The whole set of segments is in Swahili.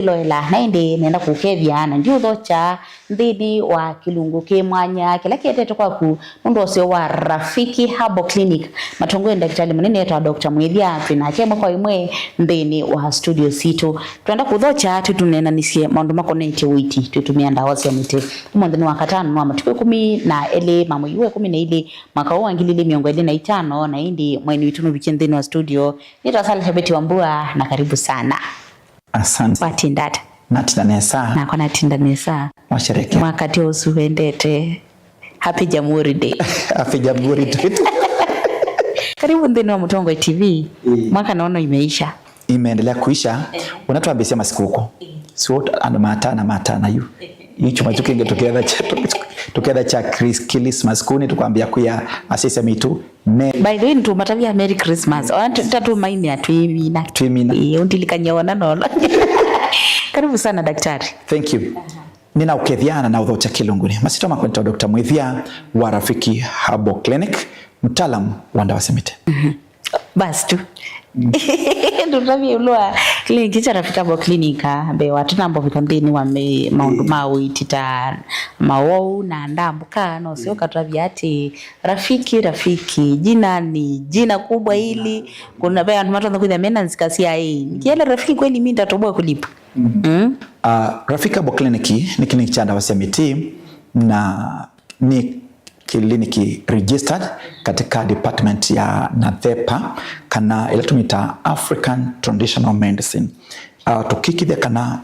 Loela naende nenda kukevyana njutho cha nthini wa kilungu ki mwanya kila kietete kwaku mundu ucio wa Rafiki Herbal Clinic matongo daktari munene ta Dr. Mwithia twina kemo kwa imwe nthini wa studio situ twenda kuthocha tutunenanisie maundu makonete witi tutumia ndawa cia miti mundu wa katano wa matuko 10 na ele mamwe 12 mwaka wa 2025 na indi mwenu witunu bikinthini wa studio nitasala Thabiti Wambua na karibu sana. Asante. Watindata. Natinda nesa. Na kwa natinda nesa. Mwashereke. Mwakati usuwendete. Happy Jamhuri Day. Happy Jamhuri Day. Karibu nthini wa Mutongo TV. Mwaka naona imeisha. Imeendelea kuisha. Unatuambia masiku huko. So matana yu. Chuma tukinge together cha Christmas kuni tukwambia kuya asisa mitu. By the way ntu matavia Merry Christmas. Tatu maini ya tuimina. Undilikanya wana nola. Karibu sana daktari. Thank you. Nina ukedhiana na udhocha kilunguni. Masito makwenta Dr. Mwithia wa Rafiki Herbal Clinic, mtaalamu wa ndawa cia miti. Basi tu. Ndutavia ulua kliniki cha Rafiki Herbal Clinic ambe watu nambo vikanthini wa maundu mau itita mawou na ndambuka no sio katavia ati Rafiki jina ni jina kubwa hili kuna baya watu kuja mena nzikasia hii kiele Rafiki kweli mimi ndatoboa kulipa. Rafiki Herbal Clinic ni kliniki cha ndawa cia miti na ni kliniki registered katika department ya NADHEPA kana ile tumita African Traditional Medicine. Tukikithia kana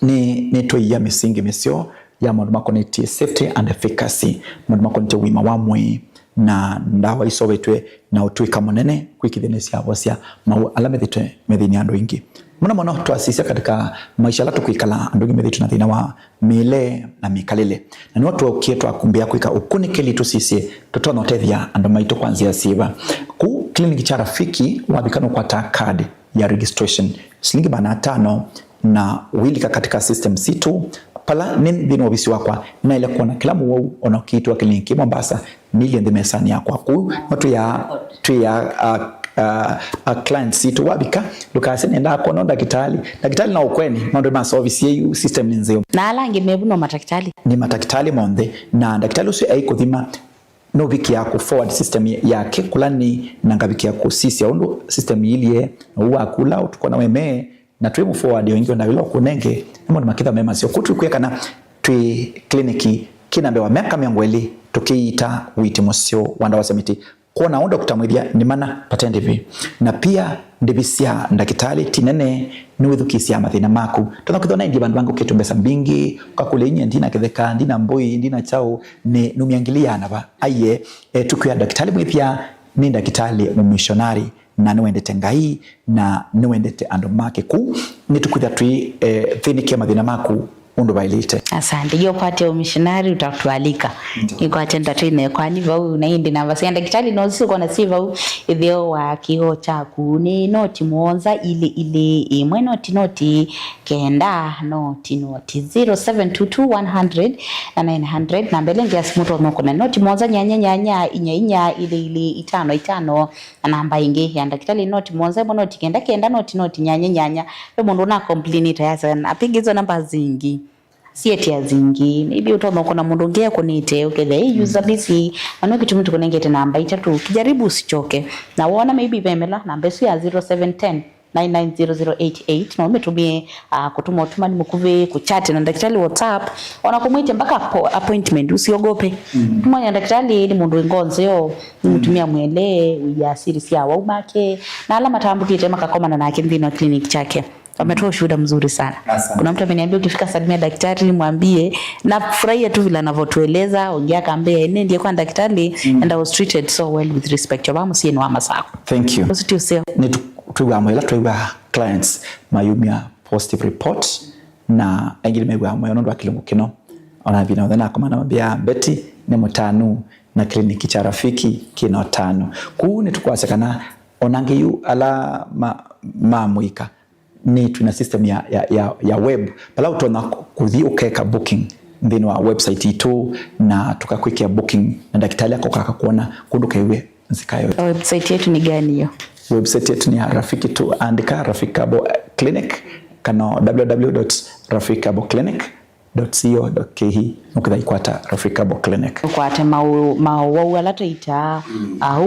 ni tuia misingi misio ya maundu makonete safety and efficacy, maundu makonete wima wa mwili na ndawa iso wetwe na utwika munene kwikithia cia wasia mau alamethitwe methini andu ingi muna twasisia katika maisha latu kuikala andu ingi methitu na thina wa mile na mikalile na ni watu okietwa kumbia kuika ukunikeli tusisie tutona utethia andu maitu kwanzia siva ku kliniki cha Rafiki wabikano kwa ta card ya registration shilingi 500 na wilika katika system situ pala nini obisi wakwa na ile kuona kila muwau ona kitu wa kliniki Mombasa niliende mesani yakwa ku watu ya clients situ wabika lukase nenda kuona daktari na ukweni mambo ma service yeyu system ninzeo na alangi mebuno matakitali ni matakitali monde na daktari usi aikuthima no wiki yako forward system yake kulani na ngabiki yako sisi aundo system ilie uwa kula utukona weme na tuwe forward wengi na wilo kunenge mambo makitha mema sio kutu kwekana twi kliniki kinambewa miaka miangweli tukiita witimosio wanda wasamiti kuona onda kutamwithia ni mana patende vi na pia ndivisia ndakitali tinene ni withukisia mathina maku tunakithona ingi bandu bangu kitumbesa mbingi kakule inye ndina kitheka ndina mboi ndina chao ni numiangilia naba aye tukuya ndakitali mwithia ni ndakitali mumishonari na niwendete ngai na niwendete andu make ku nitukutha twi thinikia mathina maku undu bailite. Asante yo pate umishonari utatwalika iko atenda trine kwani vau na indi na basi ndakitali no siko na siva ithio wa kiho chaku ni noti muonza ile imwe noti kenda noti 0722 100 na 900 na mbele ngia simuto no kuna noti muonza nyanya inya ile 5 na namba ingi ya ndakitali noti muonza noti kenda noti nyanya we mundu na complain tayasa apigizo namba zingi sieti ya zingi maybe utaona kuna mundu ngea kunite ukethe user busy ano kitu mtu kunengete namba itatu kijaribu usichoke na uona maybe pemela namba ya 0710 990088 na umetumie kutuma utumani mkuve kuchat na daktari WhatsApp wanakumwite mpaka appointment usiogope mmoja daktari ni mundu ngonze yo mtumia mwele ujasiri sia waumake na alama tambukite makakoma na akimbi na clinic chake ametoa shuhuda mzuri sana. Kuna mtu ameniambia ukifika salimia daktari mwambie na furahia tu vile anavyotueleza ongea kaambia ene ndiye kwa daktari and I was treated so well with respect. Yabamu si ni wama sako. Thank you. Positive sale. Ni tuwa mwela tuwa clients mayumia positive report na engili mewa mwayonondo wa kilungu kino ona vina wadhana kwa manamabia Betty ni mutanu na kliniki cha Rafiki kino 5 kuu ni tukwasakana onangi yu ala maamuika ni tuna system ya web pala utona kuthi ukeka booking ndini wa website itu na tukakwikia booking na daktari yako kuona kunduka iwe nzikayo. Website yetu ni gani hiyo? Website yetu ni Rafiki tu andika Rafiki Herbal Clinic kana www.rafikaboclinic.co.ke ukitha ikwata Rafika Abo Clinic kwate mau alata ita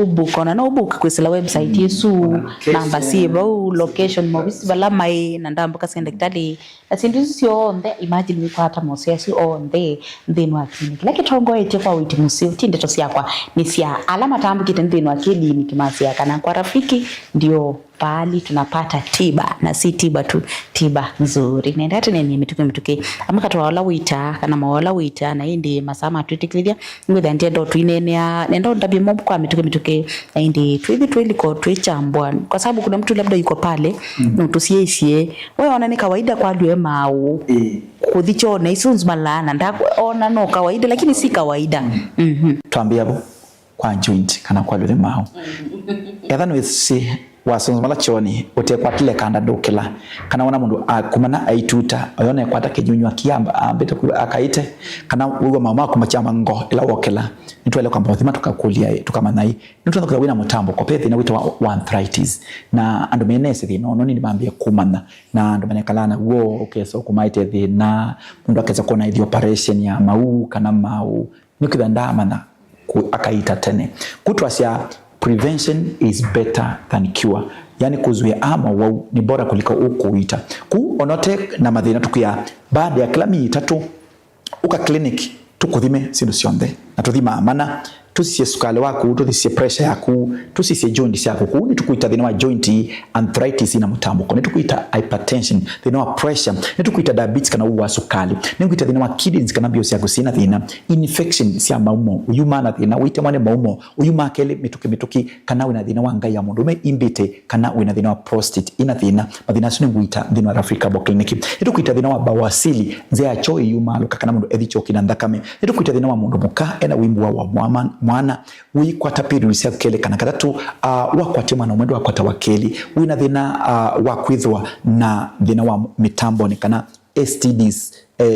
book ona no book kwisila website yesu namba sibo location mobisi bala mai nandamba kasenda kitali asindu sio on the imagine wikwata mosesi on the ndinwa clinic like tongo ite kwa witi musio tinde tosia kwa nisia alama tambu kitendinwa kidini kimasia kana kwa Rafiki ndio pali tunapata tiba na si tiba tu, tiba nzuri. Nenda hata nini mituke amaka wala wita kana mawala wita na indi masama tutiklidia ngwe ndia ndo tuinenea nenda ndabi mob kwa mituke na indi twili ko twechambwa kwa sababu kuna mtu labda yuko pale tusiyesie wewe ona ni kawaida kwa adwe mau kudhicho na isunz malana ndaona no kawaida lakini si kawaida tuambia bo kwa joint kana kwa adwe mau yadhani wesi wasonzo mala choni utekwatile kanda dokela kana wana mundu kumana aituta ayone kwata kinyunywa kiamba ambete akaite kana ugo mama kumachama ngo ila wokela nitwele kwamba thima tukakulia tukamanai nitwenda kwa wina mutambo kwa pethi na wito wa arthritis na ando menese thi no nini bambia kumana na ando menekalana wo okay so kumaite thi na mundu akeza kuona ithi operation ya mau kana mau nikitha ndamana akaita tene kutwasia prevention is better than cure. Yani kuzuia ama wau ni bora kuliko ukuita. Onote na mathina tukia baada ya kila mitatu uka clinic tukuthime sindu cionthe na tuthima mana tusisie sukale waku tusisie pressure yaku tusisie joint yaku ni tukuita thina wa joint arthritis ina mutambuko ni tukuita hypertension thina wa pressure ni tukuita diabetes kana uwa sukali ni tukuita thina wa kidneys kana bios yaku sina thina infection sia maumo uyuma na thina wite mane maumo uyuma kele mituki kana wina thina wa ngai ya mundu me imbite kana wina thina wa prostate ina thina mathina sune nguita thina wa Rafika Abo Clinic ni tukuita thina wa bawasili nze ya choo yuma luka kana mundu ethi choo kina ndakame ni tukuita thina wa mundu muka ena wimbu wa mwana wikwata periods ya kele kana katatu wakwate mwana mwendo wakwata wakeli wina thina wakwithwa na thina wa mitambo ni kana STDs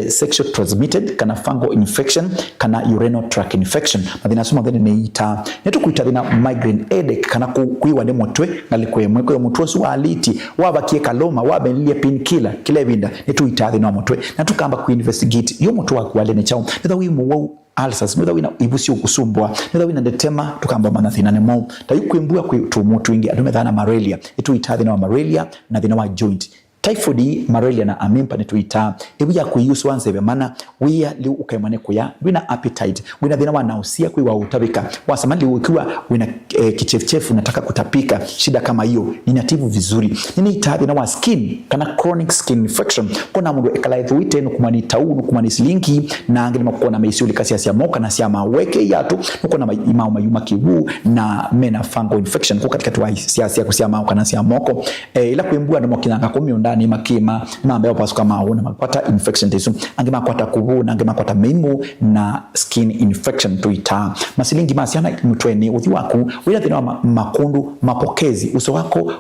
sexual transmitted kana fungal infection kana urinary tract infection mathina soma thina neita netukuita thina migraine headache kana kuiwa ne motwe ngalikwe mweko motwe su aliti wabakie kaloma wabenilie painkiller kila ebinda netuita thina motwe na tukamba ku investigate yo motwe wakwale ne chao netha wi muwo ulcers netha wina ibusi ukusumbwa netha wina ndetema tukamba mana thina ne mo tayukwembua kwitu mutu ingi atumethana malaria etuita thina wa malaria na thina wa joint typhoid malaria na amempa netuita ebuya kuyusu wansebe mana wiya li ukaimane kuya wina appetite wina thina wa nausea kuiwa utabika wasamali ukiwa wina kichefuchefu nataka kutapika shida kama hiyo ninatibu vizuri nini itathi na wa skin kana chronic skin infection kuna mundu ekalaithuite no kumani taunu kumani slinki na ngeni makona meisiuli kasi ya moka na sia maweke yatu kuna imao mayuma kiwu na mena fungal infection kwa katika tuwa siasa kusia mao kana sia moko ila kuimbua ndo mokinanga kumionda ni makima na ambayo pasu kama una mapata infection tesu angema kwata kuhuna angema kwata meimu na skin infection tuita masilingi masiana mtweni uthi waku wila thina makundu mapokezi uso wako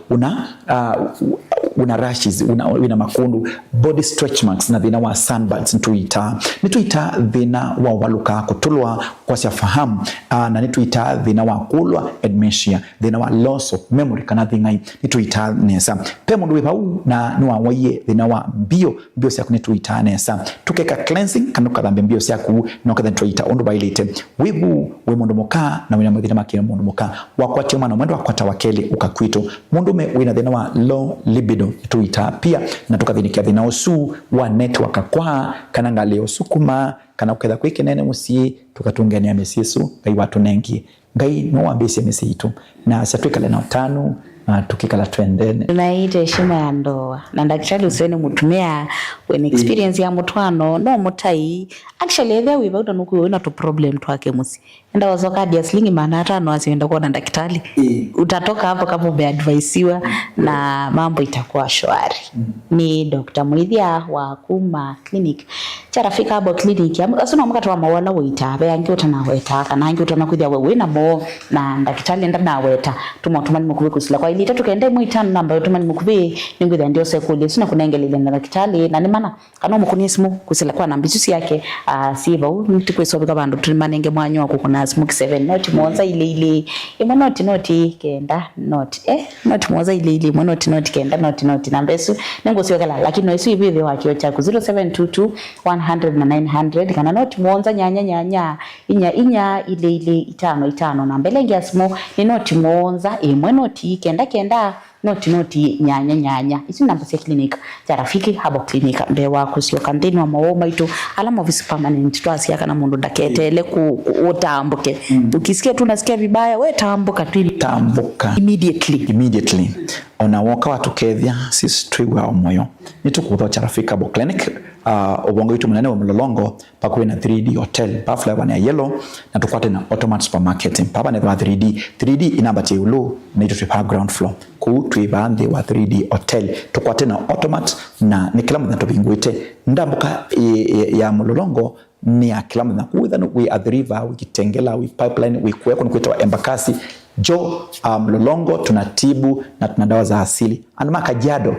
una rashes una makundu body stretch marks na thina wa sunburns tuita nituita thina wa waluka kutulwa kwa siafahamu na nituita thina wa kulwa dementia thina wa loss of memory kana thingai nituita nesa pemundu webau na nuwa waye thina wa bio siaku nituita nesa tukeka cleansing kana kadhambe bio siaku nokatha nituita ondu bailete wibu we mundu moka na wina mathina makina mundu moka wakwati mwana mwendo wakwata wakeli ukakwito mundu me wina thina wa low libido tuita pia na tukathinikia thina osu wa network kwa kana ngaleo sukuma kana uketha kwikenene musie tukatungania mesiesu ngai watu nengi ngai no wambese mesitu na satwikala na tano tukikala twendene tunaita heshima ya ndoa na daktari usene mutumia when experience ya mutwano no mutai actually there we about nuku wina to problem twake musi enda wazoka dia slingi maana hata no asienda kuona daktari utatoka hapo kama umeadvisiwa na mambo itakuwa shwari ni Dr. Muithia wa Kuma Clinic cha Rafika Abo Clinic asuna mukatu wa mawala wita be yangi utana weta kana yangi utana kuthia wewe na mo na daktari enda na weta tumatumani mukubi kusila kwa ili tatu kaende muitano namba tumani mukubi ninguthia ndio sekuli sina kunengelele na daktari na ni mana kana mukunismu kusila kwa namba isusi yake siva ntikwesobe kabandu tumanenge mwanyo wa kukuna smoke 7 noti monza ile imo noti kenda noti noti monza ile imo noti kenda noti nambesu nengosiokela lakini noisu ibithi wakio chaku 0722 100 na 900 kana noti monza nyanya inya ile 5 na mbele ngiasimo ni noti monza imwe noti kenda noti nyanya isi namba ya clinic ya Rafiki Herbal Clinic mbewa kusio kandeni wa maoma ito alama visi permanent tuasia kana mundu ndaketele utambuke ukisikia tu unasikia vibaya we tambuka immediately ona woka watu kethia sisi tuigwa omoyo nitukutho cha Rafiki Herbal Clinic obongo itu munene wa Mlolongo pakuwe na 3D hotel pa flavor ya yellow na tukwate na automat supermarket papa na 3D inabati ulu na itu tupa ground floor ku tuibande wa 3D hotel tukwate na automat na ni kila mwana tupinguite ndambuka ya Mlolongo ni ya kila mwana we at the river we kitengela we pipeline we kuweko nukuita Embakasi jo Mlolongo tunatibu na tunadawa za asili anuma Kajiado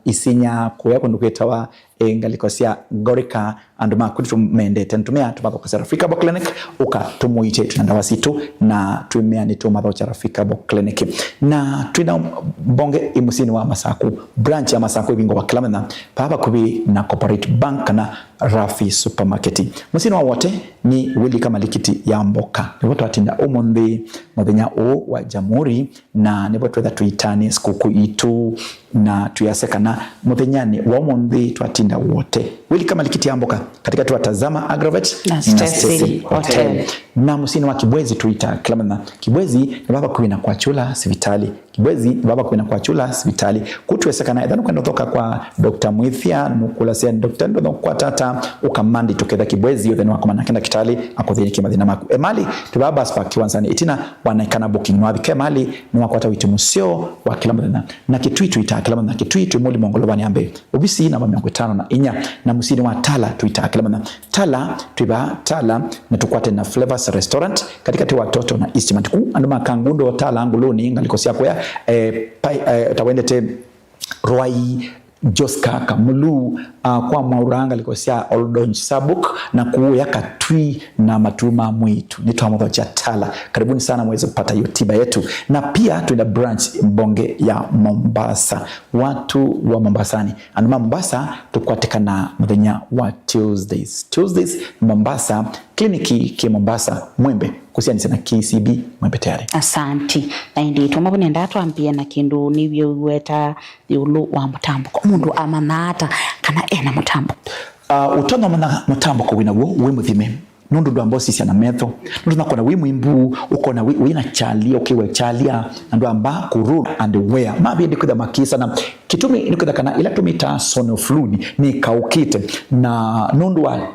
isinya kuweko nukuita ngalikosia Gorika anduma kutu mendete ntumia tupako kwa Rafiki Herbal Clinic ukatumuite tunandawa situ na tumia ni tumadho cha Rafiki Herbal Clinic na tuina bonge imusini wa Masaku branch ya Masaku ibingo wa Kilamena papa kubi na Corporate Bank na Rafi Supermarket musini wa wote ni Willy Kamalikiti ya Mboka ni wote watinda umundi mwedenya wa Jamhuri na ni wote tuitani skuku itu na tuyaseka na mwenyani wa umundi tuatinda wote Willy Kamalikiti ya Mboka katika tuwatazama Aggravate na Stacy Hotel na musini wa Kibwezi tuita Kilamena Kibwezi ni baba kuwina kwa chula sivitali Kibwezi ni baba kuwina kwa chula sivitali kutuweseka na edhanu kwa ndotoka kwa Dr. Mwithia nukula siya Dr. Ndono kwa tata ukamandi tukeda Kibwezi yodhenu wakoma nakenda kitali akodhini kimadhina maku emali tubaba spa kiwansani itina wanaikana booking nwabi kemali nuwakwata witimusio wa Kilamena na kitui tuita Kilamena kitui tuimuli mongolobani ambe ubisi na mami 5 na inya na musini wa Tala tuita Kilamena Tala tuiba Tala na tukwate na Flavors Restaurant katika tiwa watoto na Eastmart ku anduma kangundo Tala anguluni ngalikosia kwa tawendete Roai Joska Kamulu kwa Mauranga likosia Oldonj Sabuk na kuya Katui na Matuma Mwitu nito hamadho cha Tala karibuni sana mweze kupata hiyo tiba yetu na pia tuina branch Mbonge ya Mombasa watu wa Mombasani anduma Mombasa tukwatika na mdhenya wa Tuesdays Mombasa kliniki ki Mombasa Mwembe kusia nisena KCB Mwembe tayari asanti na indi tumabune ndatu ampia na kindu nivyo uweta ulu wa mutambo mundu amanata kana ena mutambo utono mana mutambo kwa wina uwe muthime nundu duambo sisi ana metho nundu nakona wimu imbu ukona wina chalia ukiwe chalia ndu amba kuru and where mabindi kuda makisa na kitumi nikuda kana ila tumita sonofludi ni kaukite na nundu wa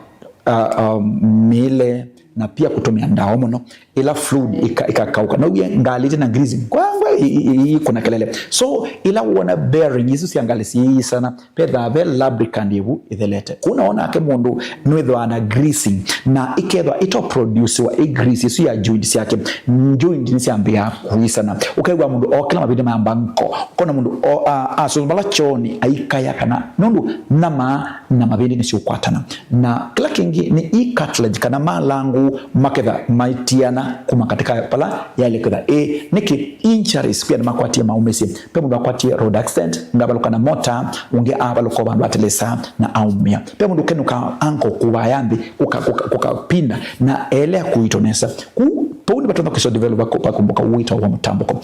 mile na pia kutumia ndaomo no ila fluid ikakauka na uye ngalite na greasing kwa kuna kelele so ila uona bearing Yesu siangalisi sana pedha ve lubricant yevu ithelete unaona ake mundu nwethwa na greasing na ikethwa ito produce wa grease Yesu ya joints yake joint ni siambia kuisana ukaigwa mundu okela mabide mamba nko kona mundu so bala choni aikaya kana nundu nama na mabide ni siukwatana na kila kingi ni cartilage kana malangu maketha maitiana kuma katika pala yale ketha niki injuries pia makwatia maumesi pe mundu akwatia road accident ngabaloka na mota unge abaloka bandu atelesa na aumia pe mundu kenuka anko kubayambi ukapinda na elea kuitonesa Paundi batona kusho develop pakumbuka wito wa mutambuko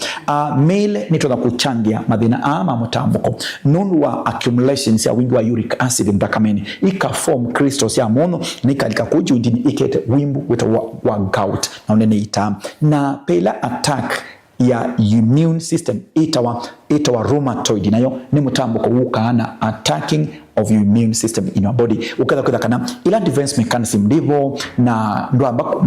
male nitona kuchangia madhina ama mutambuko nunu wa accumulations ya wingi wa uric acid mtakameni ika form crystals ya mono nikalika kujundini ikete wimbu wito wa gout na unene ita na pela attack ya immune system itawa rheumatoid nayo ni mutambuko ukana attacking of your immune system in your body ukadha kana ila defense mechanism ndivyo na ndo ambako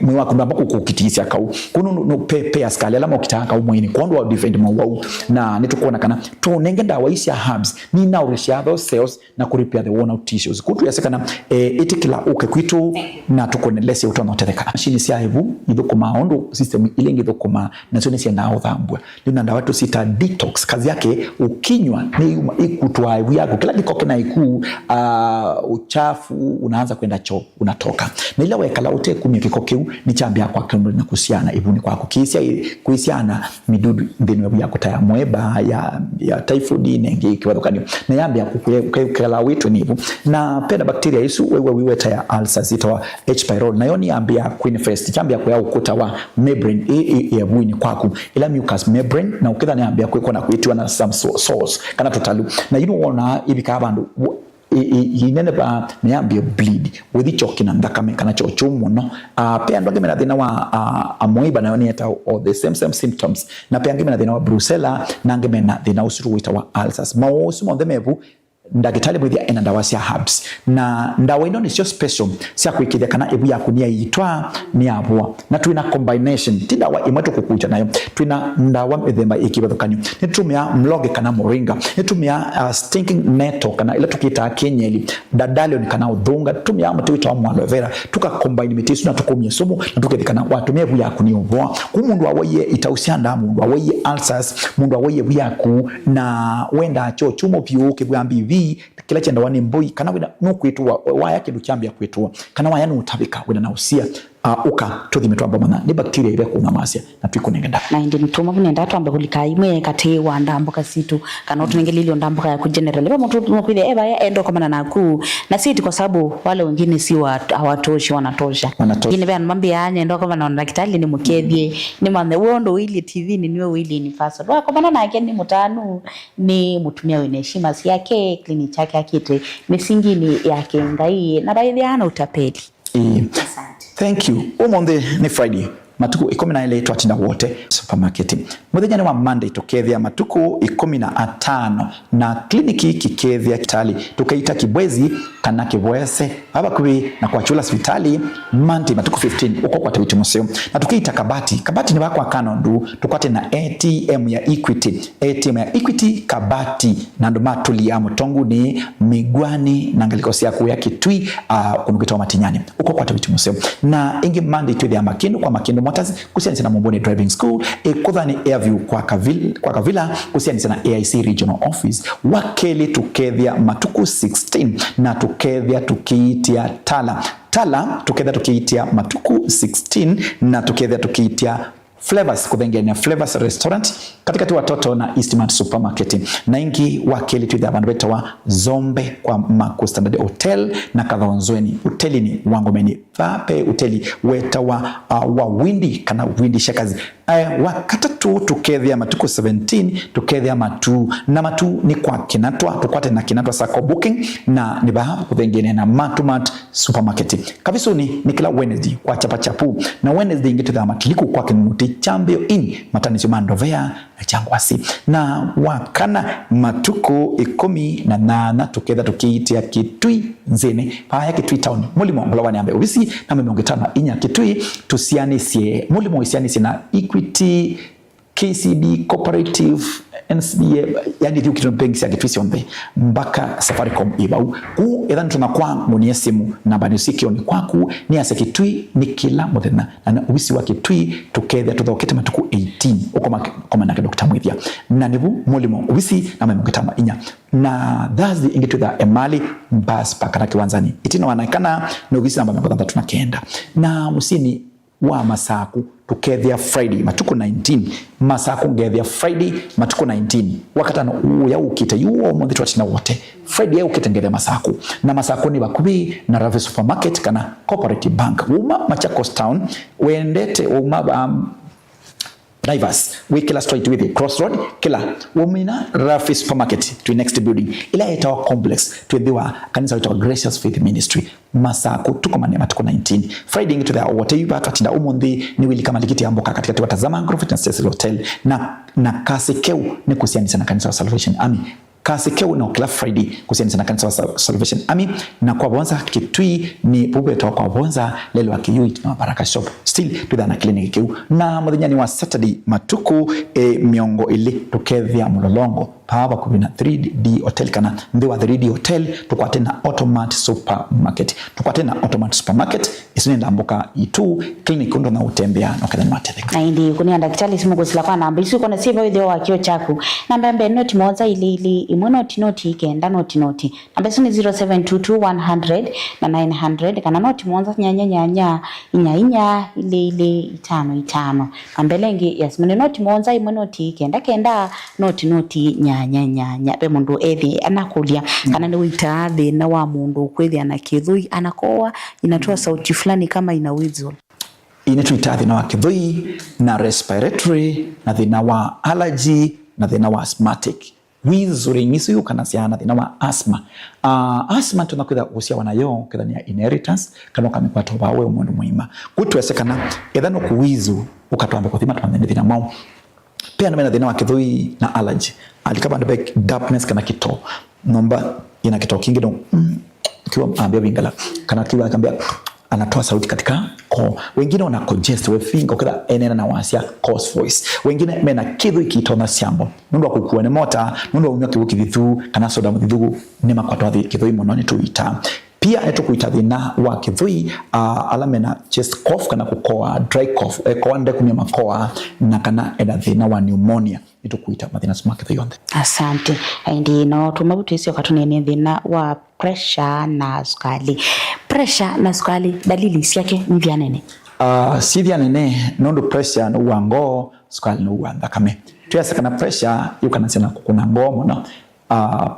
mwe wako ndo ambako kukitisia kau kuno no pe askali alama ukitaka umwini kondo wa defend mwa na nitukuona kana to nengenda waisha herbs ni nourish those cells na ku repair the worn out tissues kutu yasekana itikila ukekwitu na tukonelese utono tetheka machine sia hevu idhukuma ondo system ile ngidhukuma na sio sia na udhambwa lina nda watu sita detox kazi yake ukinywa ni ikutwa yako kila kina iku uchafu unaanza kwenda choo unatoka na ila wekala ute kumia kiko kiu ni chambia kwa kendo na kusiana ibuni kwa kuisiana midudu ndinu ya kutaya mweba ya typhoid nenge kiwadukani na yambia kukela wetu nivu na penda bakteria isu wewe wiweta ya ulcers itawa H pylori na yoni ambia queen first chambia kwa ukuta wa membrane ya mwini kwaku ila mucous membrane na ukitha ni ambia kwa na kuitiwa na some source kana totalu na ona ibika abandu inene ba niambia bleed with chokina ndakame kana chochumu no pia ndo ngime na thina wa amoiba na yoni eta all the same symptoms na pia ngime na thina wa brucella na ngime na thina usuru wita wa ulcers maosu mo themevu ndagitali mwithia ena ndawa cia herbs na ndawa ino ni sio special cia kuikithia kana ebu ya kunia itwa ni abua na tuina combination ti ndawa imwe tukukuja nayo tuina ndawa mithemba ikibathukanyo ni tumia mloge kana moringa ni tumia stinking nettle kana ila tukita kenyeli dadalio ni kana udhunga tumia mtu wita wa aloe vera tuka combine mitisu na tukumie sumu na tukithikana watumia ebu ya kunia ubua kumundu awaye itausianda mundu awaye ulcers mundu awaye ebu yaku na wenda cho chumo piu kibwambi kila chenda wani mboi kana wina nukuitua waya kindu kyambia kuitua kana waya nutabika wina na usia uka tuthimetwa mbamana ni bakteria ile kuna masia na twikunengenda na indi mtuma bunenda twambe kulika imwe kate wa ndambuka situ kana utunengelilio ndambuka ya kugenerali ba mtu mkwile eba ya endo kama na ku na siti kwa sababu wale wengine si hawatoshi wanatosha yini bana mambia anya endo kama na daktari ni mukethie ni mane wondo ile TV ni niwe ile ni fasa kwa maana na yake ni mutanu ni mutumia wene heshima yake kliniki yake akite misingini yake ngai na baadhi ana utapeli. Thank you. Umonde ni Friday. Matuku 14 twatinda wote supermarket. Muthenya wa Monday tukethia matuku 15 na kliniki kikethia kitali tukaita Kibwezi kana Kibwese baba kwi na kwa chula hospitali Monday matuku 15 uko kwa Tawiti Museo na tukaita Kabati ni wako akano ndu tukwate na ATM ya Equity Kabati na ndo matuli ya Mutongu ni Migwani na ngalikosia ku ya Kitui kunukitoa Matinyani uko kwa Tawiti Museo na ingi Monday tu ya Makindu kwa Makindu Motors kusianisa na Mumbuni Driving School kuthani Airview kwa Kavila kusianisa na AIC Regional Office wakeli tukethia matuku 16 na tukethia tukiitia Tala tukethia tukiitia matuku 16 na tukethia tukiitia Flavors kuthengenia Flavors Restaurant katikati watoto na Eastmart Supermarket na ingi wakeli tu dhabandu beta wa Zombe kwa Maku Standard Hotel na Kathonzweni hoteli ni Wangomeni vape hoteli weta wa Windy kana Windy Shakazi wakatatu tukethia matuku 17 tukethia matu na matu ni kwa Kinatwa tukwate na Kinatwa Sacco Booking na ni bahabu kuthengenia na Matumat Supermarket kabisuni ni kila Wednesday kwa chapachapu na Wednesday ingi tu dhamatiliku kwa Kinuti Chambio in Matanisi Mandovea na Changwasi na wakana matuku 18 tuketha tukiitia Kitui Nzene paya Kitui Town mulimo ngolawani ambe ubisi na mmeongetana inya Kitui tusianisie mulimo isianisie na Equity KCB Cooperative NCBA yani hiyo kitu benki ya Kitui Siombe mpaka Safaricom ibau ku edhan tunakwa munie simu namba ni sikio ni kwaku ni ase Kitui ni kila muthenya na ubisi wa Kitui tukethia tuthokete matuku 18 uko kama na Dr. Mwithia na nibu mulimo ubisi na mmeongetana inya na Thursday ingetu da Emali bus pakana kiwanzani itino wanakana na ubisi namba mekotha tunakenda na musini wa Masaku tukethia Friday matuku 19 Masaku ngethia Friday matuku 19 wakatano ya ukite yuo mwathi twatina wote Friday ya ukite ngethia Masaku na Masaku ni bakubi na Rave Supermarket kana Cooperative Bank uma Machakos Town wendete uma Naivas we kila straight with the crossroad kila womina Rave Supermarket to next building ila itawa complex to thiwa kanisa itawa Gracious Faith Ministry Masaku tuko mane matuko 19 Friday into the wote yuba twatinda umundi ni wili kama likiti amboka katikati watazama Grove and Cecil Hotel na Kasikeu ni kusianisa na kanisa wa Salvation Army Kasikeu na kila Friday kusianisa na kanisa wa Salvation Army na kwa bonza Kitui ni pube toka kwa bonza lelo wa Kiyui na Baraka Shop still to the clinic Kiu na muthenya ni wa Saturday matuku miongo ili tukethia mulolongo power kubina 3D hotel kana ndiwa 3D hotel tukwate na Automat supermarket isine ndambuka itu clinic ndo na utembea no kana matetheka na indi kunia daktari simu kuzila kwa namba isu kona siva video wa kio chaku namba mbe noti moza ili imwe noti ikenda noti namba isu ni 0722 100 na 900 kana noti moza nyanya inya ili 5 kambelengi yasimune noti moza imwe noti ikenda noti nyanya pe mundu ethi anakulia kana ni wita thina wa mundu kwethia na kithui anakoa inatoa sauti fulani kama ina whistle. Inatuita thina wa kithui na respiratory na thina wa allergy na thina wa asthmatic. Whistling isu kana siana thina wa asthma. Asthma tunakwitha usia wanayo kitha ni inheritance kana kamepata bawe mundu muima. Gutwesekana ethano kuwizu ukatwamba kuthima twamene thina mwao. Pia na thina wa kithui na allergy. Alikaba ndabe darkness kana kito. Nomba ina kito kingi ndo kiwa ambia bingala kana kiwa akambia anatoa sauti katika koo. Wengine wana congest wefinga kila enena na wasia coarse voice. Wengine mena kidhu ikitona siambo. Nundu akukua ne mota, nundu unywa kiwu kithithu kana soda mthithu ni makwatwa kidhui mononi tuita. Pia neto kuita thina wa kithui alamena chest cough kana kukoa dry cough kwa nde kumia makoa na kana eda thina wa pneumonia neto kuita mathina suma kithui yonde. Asante. Ndi no tumabutu isi wakatuni thina wa pressure na sukali. Pressure na sukali dalili siake ni vya nene? Si vya nene nundu pressure no wango sukali no wandakame. Tuyasa kana pressure yukana sena kukuna ngomo na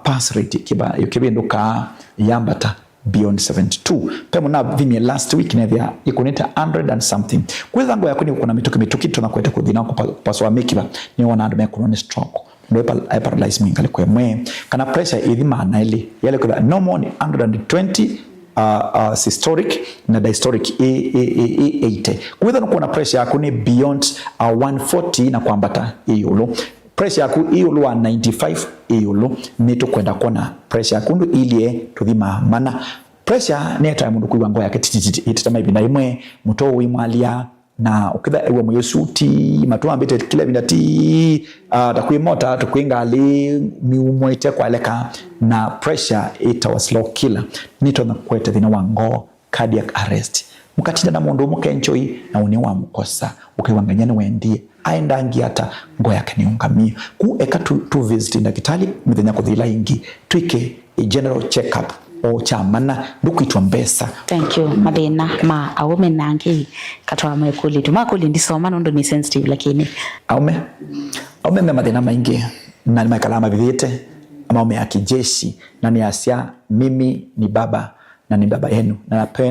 pass rate kiba nduka yambata beyond 72. Pemo na vimie last week nevya ikunita 100 and something. Kweza ngo yakuni kuna mituki tunakweta kuthina kupaswa mekiba ni wana ando mekunone stroke. Ndo paralyze mingali kwe mwe. Kana pressure idhima na ili yale kwa normal ni 120 systolic na diastolic 80. Kweza nukuwa pressure yakuni beyond 140 na kuambata iyolo. Pressure yaku iyolo wa 95 iyolo neto kwenda kona pressure yakundu ilie tuthima mana. Pressure neta mundu kuiwa ngoya ketititi ititama ibina imwe muto wimwalia na ukitha ewe mwesuti matuwa mbete kila binati takui mota tukuinga ali miumwete kwa leka na pressure ita wa slow killer nito na kwete dhina wango cardiac arrest mukatinda na mundu mukenchoi na uniwa mukosa ukiwanganyana wendie aenda angiata ngoya kaniungamia ku eka tu visit ndakitali mithenya kuthila ingi twike a general check up o chamana ndukuitwa mbesa. Thank you madena ma aume nangi katwa mwekuli tumakuli ndisoma ndo ni sensitive lakini aume madena maingi na ni makalama vivite ama aume ya kijeshi na ni asia mimi ni baba na ni baba yenu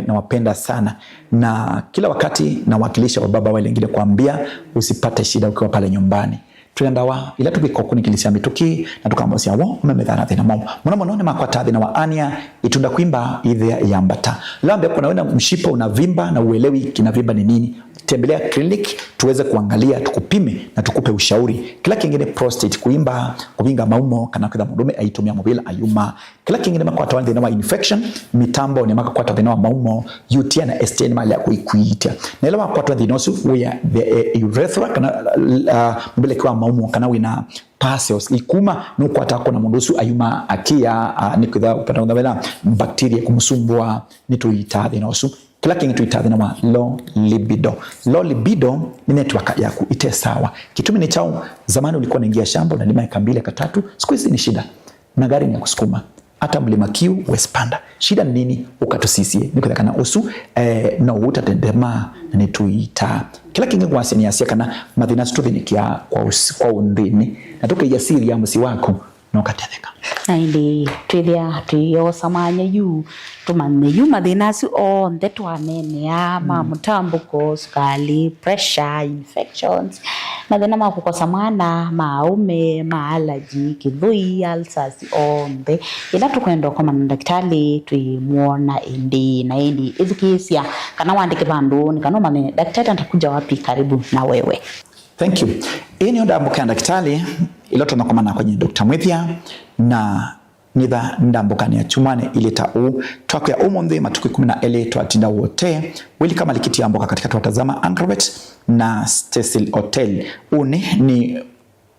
na wapenda sana na kila wakati na wakilisha wa baba wale wengine kuambia usipate shida ukiwa pale nyumbani. Tuliandawa ila tukikokuni kilisia mituki na tukambosia wo umemethana thina mamo mwana makwata thina wa ania itunda kuimba idhe yambata lambe kuna wena mshipa unavimba na uelewi kinavimba ni nini tembelea clinic tuweze kuangalia tukupime na tukupe ushauri. Kila kingine prostate kuimba kubinga maumo kana kwa mudume aitumia mobile ayuma. Kila kingine makwata thina wa infection mitambo ni makwata thina wa maumo UTI na STI mali ya kuikuita na ile makwata thina osu where the urethra kana mbele kwa maumo kana wina passes ikuma nukwata kona mundusu ayuma akia nikitha upata undabela bacteria kumsumbua nituita thina osu. Kila kingi tuitadhina wa low libido. Low libido ni network yaku ite sawa. Kitumi ni chao zamani ulikuwa unaingia shamba na lima eka 2 eka 3 siku hizi ni shida. Na gari ni ya kusukuma. Hata mlima kiu wespanda. Shida ni nini ukatusisie. Nikutha kana usu na utatendema na nituita. Kila kingi kwa asini asia kana mathina situthinikia kwa undhini. Na tuke yasiri ya msi wako na ukatetheka. Na hindi tuyo samanya yu tumane yu mathina si onthe twanene ya mutambuko sukali pressure infections mathina makukosa mwana maume allergy kithui ulcers onthe ila tukwenda kwa daktari tuimuona indi izikisia kana wandike bandu ni kana mane daktari atakuja wapi karibu na wewe. Thank you. Ini onda mbuka daktari ilo tunakomana kwenye Dr. Mwithia na nitha ndambukani ya chumane ileta twako ya umonde matuki 12 twatinda wote wili kama likiti ya mboka katika tuwatazama Ancrovet na Cecil Hotel. Ni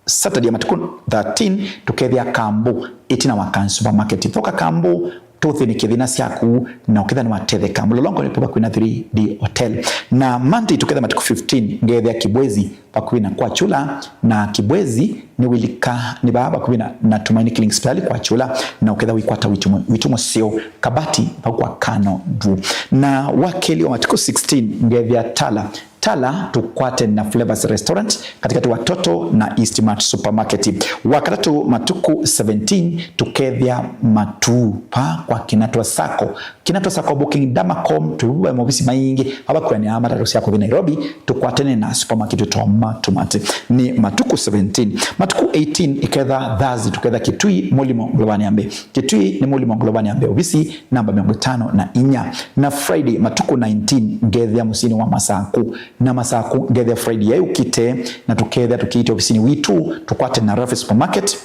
Saturday matuku 13 tukethia Kambu itina wakan supermarket thoka Kambu tuthi ni kithina siaku na ukitha ni watetheka Mlolongo ni pakuwi na 3D hotel na Monday tuketha matuku 15 ngethia Kibwezi pakuwi na kwa Chula na Kibwezi ni wilika ni baba pakuwi na Tumaini Killing Hospital kwa Chula na ukitha wikwata witumo sio Kabati pakwa Kano Dru na wakeli wa matuku 16 ngethia Tala tukwate na Flavors Restaurant katika watoto na Eastmart Supermarket. Wakatatu matuku 17 tukethia Matupa kwa Kinatwa Sacco booking Damacom tuwe mobisi maingi haba kwa ni amara rusia kwa Nairobi tukwatene na supermarket to Matumate ni matuku 17. Matuku 18 iketha Thursday tuketha Kitui Mulimo Globani Ambe. Kitui ni Mulimo Globani Ambe obisi namba 54 na Friday matuku 19 ngethia musini wa Masaku na Masaku ngethia Friday ya ukite na tukethia tukiite obisini witu tukwate na Rafi Supermarket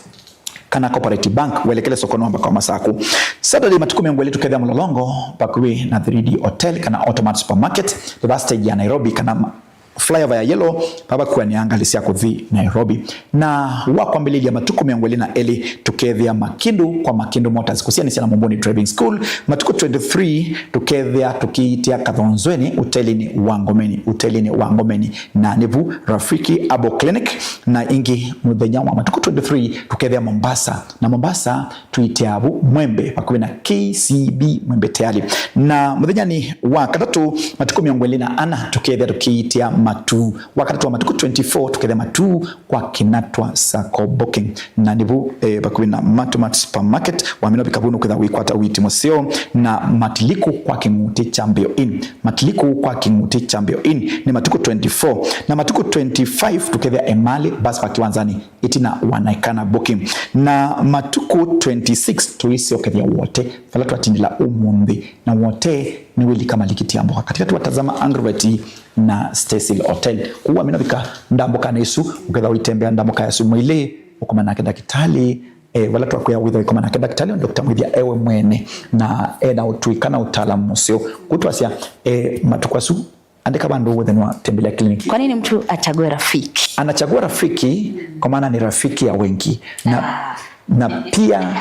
kana Cooperative Bank welekele sokono amba kwa Masaku. Saturday matuku miongwele tukethia Mlolongo pakuwi na 3D Hotel kana Automat Supermarket the bus stage ya Nairobi kana flyover ya yellow baba kwa niangalisi ya kuthi Nairobi na wakwa mbili ya matuku miongwele na Eli tukethia Makindu kwa Makindu Motors kusiani sana Momboni Driving School. Matuku 23 tukethia tukiitia Kathonzweni utelini Wangomeni na Nivu Rafiki Abo Clinic na ingi muthenya wa matuku 23 tukethia Mombasa tuitia Abu Mwembe pakuwi na KCB Mwembe tayari na muthenya ni wakatatu matuku miongwele na Ana tukethia tukiitia Matu wakati wa matuku 24 tukethia Matu kwa Kinatwa Sacco booking na Nivu pakuwi na Matumat Supermarket wa Minobi Kabunu kwetha wikwata witimo sio na Matiliku kwa Kinguti Chambio Inn ni matuku 24 na matuku 25 tukethia Emali basi pa Kiwanzani itina wanaikana booking na matuku 26 tuisi okethia wote falatu atindila umundi na wote ni wili kama Likitiambo katika tuwatazama Angroveti na Cecil Hotel kuwa minabika ndamboka nesu uketha uitembea ndamboka ya sumwile ukumana kenda kitali wala tuwakuya witha ukumana kenda kitali Dr. Mwithia ewe mwene na na utuikana utaalamu musio kutuwasia matukwasu andika bandu wethenua tembelea kliniki. Kwa nini mtu achague rafiki? Anachagua rafiki kwa maana ni rafiki ya wengi na pia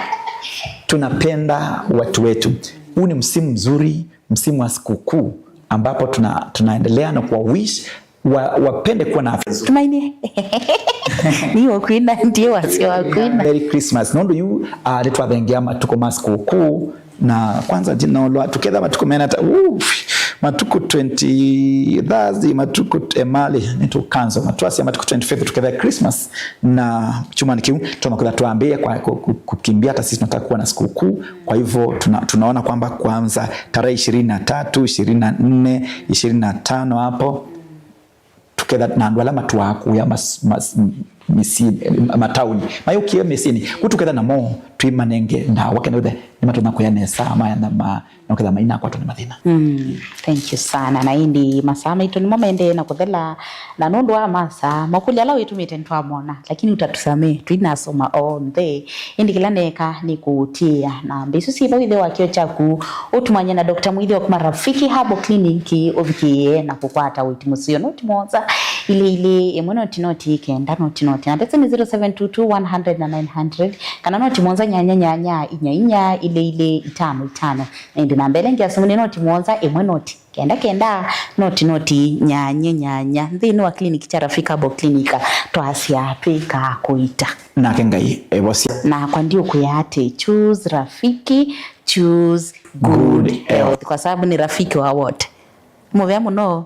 tunapenda watu wetu. Huu ni msimu mzuri, msimu wa sikukuu ambapo tunaendelea na kwa wish wapende kuwa na afya. Tumaini. Ni wakwina ndio wasio wakwina. Merry Christmas. Nondo you letwa thengia matuko masikukuu na kwanza jina tuketha matuko mena matuku 20 Thursday matuku Emali nito kanzo matuasi matuku 25 tuketha Christmas na chuma nikiu tunakuwa tuambie kwa kukimbia hata sisi tunataka kuwa na sikukuu. Kwa hivyo tunaona kwamba kwanza tarehe 23 24 25 hapo tuketha na ndwala matuaku ya misini matauni mayo kie misini kutuketha na mo twimanenge nda wakenode ni matuna kuyanesa ama na noketha maina kwa tuni mathina. Thank you sana na indi masama ito ni momende na kuthela na nundu wa masa makulia lao itumite ntwamona lakini utatusamee twinasoma on the indi kila neka ni kutia na mbisu siba withe wakio chaku utumanya na Dr. Mwithia kwa Rafiki Habo Clinic ovikie na kukwata witimusio noti moza ile emwe noti kenda noti na pesa ni 0722 100 na 900 kana noti moza nyanya inya ile 5 indi na mbele ngia sumu noti moza emwe noti kenda noti nyanya thini wa clinic cha Rafiki Habo Clinic twasia twika kuita na kengai ebosia na kwa ndio kuyate choose Rafiki choose good health kwa sababu ni rafiki wa wote muvya muno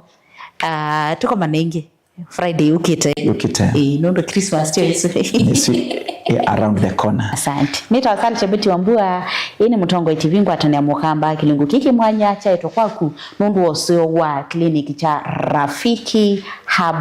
tuko manenge Friday ukite nondo Christmas choice around the corner. Asante. Nita wasali chabeti wambua ini Mutongo TV ngwa atania mukamba kilingu kiki mwanya cha eto kwaku nundu osio wa kliniki cha Rafiki Habo